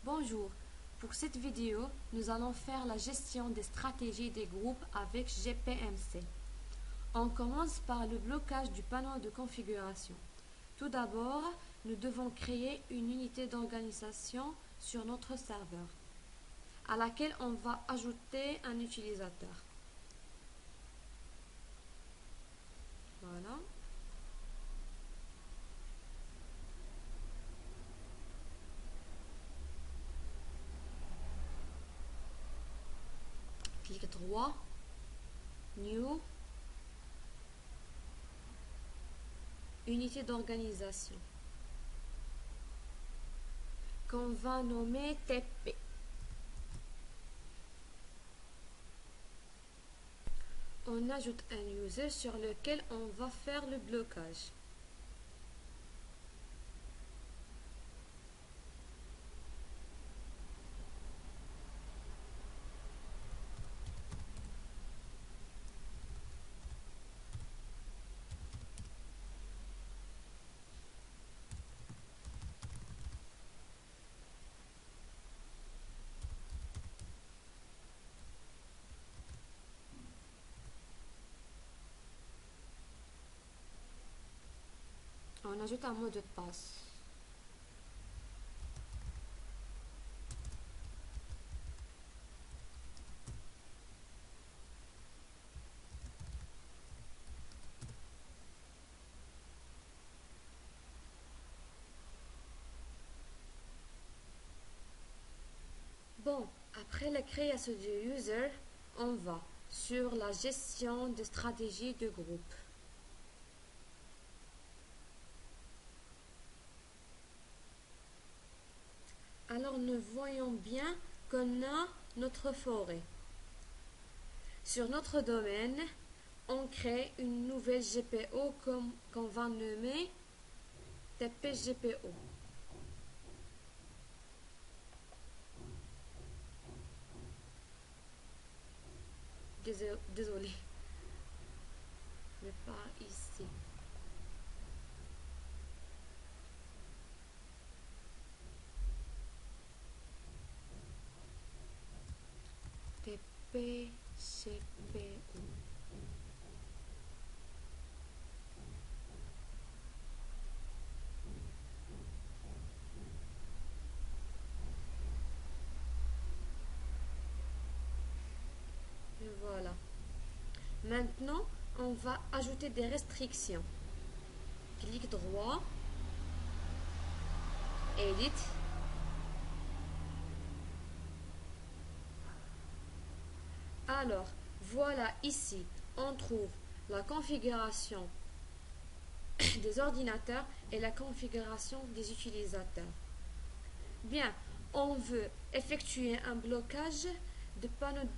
Bonjour, pour cette vidéo, nous allons faire la gestion des stratégies des groupes avec GPMC. On commence par le blocage du panneau de configuration. Tout d'abord, nous devons créer une unité d'organisation sur notre serveur, à laquelle on va ajouter un utilisateur. Voilà. Clic droit, New, unité d'organisation, qu'on va nommer TP. On ajoute un user sur lequel on va faire le blocage. On ajoute un mot de passe. Bon, après la création du user, on va sur la gestion de stratégie de groupe. Alors nous voyons bien qu'on a notre forêt. Sur notre domaine, on crée une nouvelle GPO qu'on va nommer TPGPO. Désolé, mais pas ici. TPGPO. Et voilà. Maintenant, on va ajouter des restrictions. Clic droit, Edit. Alors, voilà ici, on trouve la configuration des ordinateurs et la configuration des utilisateurs. Bien, on veut effectuer un blocage de panneau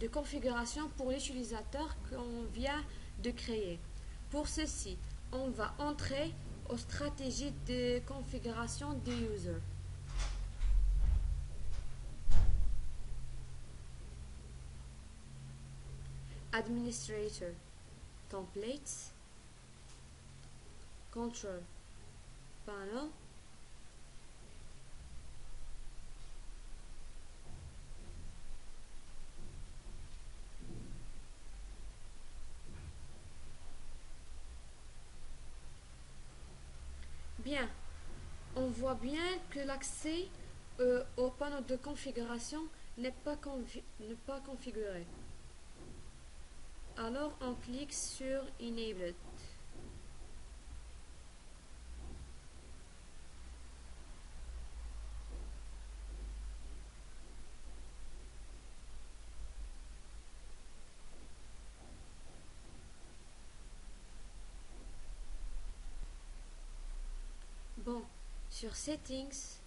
de configuration pour l'utilisateur qu'on vient de créer. Pour ceci, on va entrer aux stratégies de configuration du user. Administrator, Templates, Control Panel, bien, on voit bien que l'accès au panneau de configuration n'est pas configuré. Alors on clique sur Enabled. Bon, sur Settings,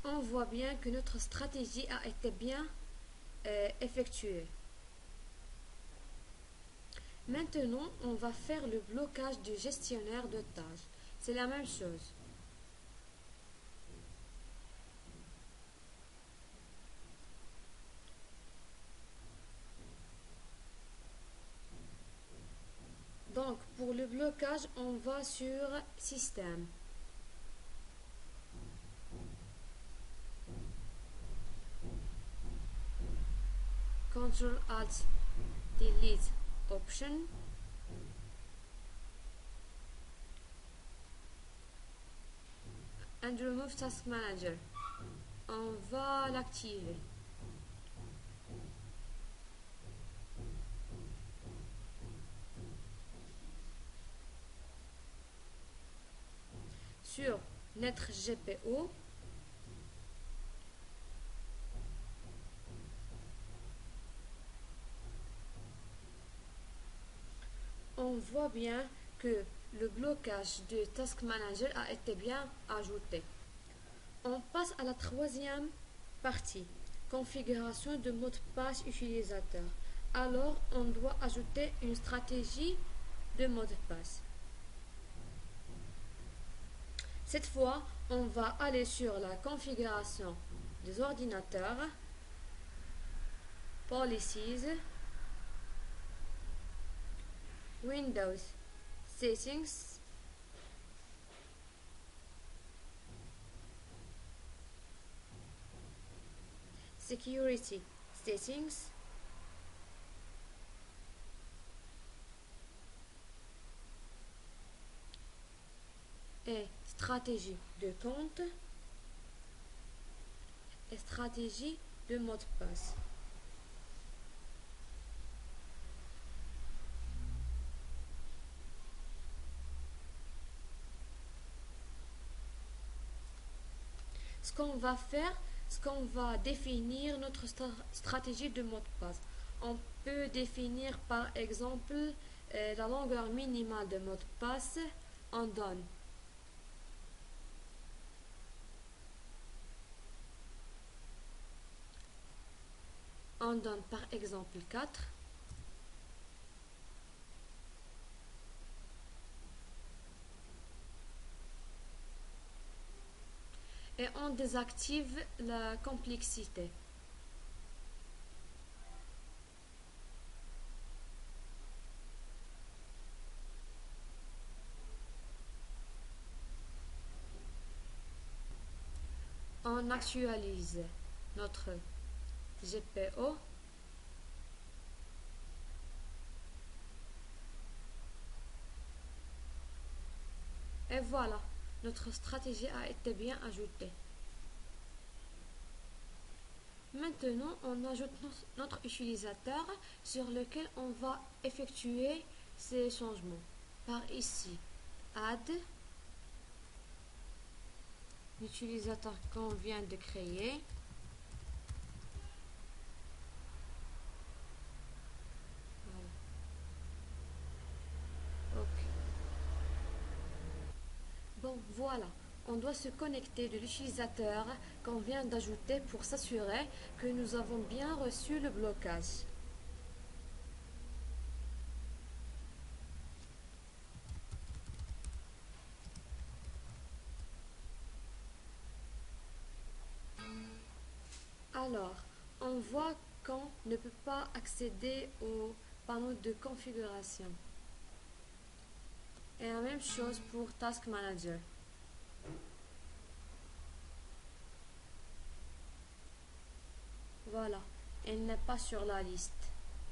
on voit bien que notre stratégie a été bien effectuée. Maintenant, on va faire le blocage du gestionnaire de tâches. C'est la même chose. blocage, on va sur Système. Ctrl Alt Delete Option. And remove Task Manager. On va l'activer. Sur notre GPO, on voit bien que le blocage de Task Manager a été bien ajouté. On passe à la troisième partie, configuration de mot de passe utilisateur. Alors, on doit ajouter une stratégie de mot de passe. Cette fois, on va aller sur la configuration des ordinateurs, Policies, Windows Settings, Security Settings, et stratégie de compte et stratégie de mot de passe. Ce qu'on va faire, c'est qu'on va définir notre stratégie de mot de passe. On peut définir par exemple la longueur minimale de mot de passe. On donne par exemple 4. Et on désactive la complexité. On actualise notre GPO. Et voilà, notre stratégie a été bien ajoutée. Maintenant, on ajoute notre utilisateur sur lequel on va effectuer ces changements. Par ici, Add, l'utilisateur qu'on vient de créer. Voilà. OK. Bon, voilà. On doit se connecter de l'utilisateur qu'on vient d'ajouter pour s'assurer que nous avons bien reçu le blocage. Alors, on voit qu'on ne peut pas accéder au panneau de configuration. Et la même chose pour Task Manager. Voilà, elle n'est pas sur la liste.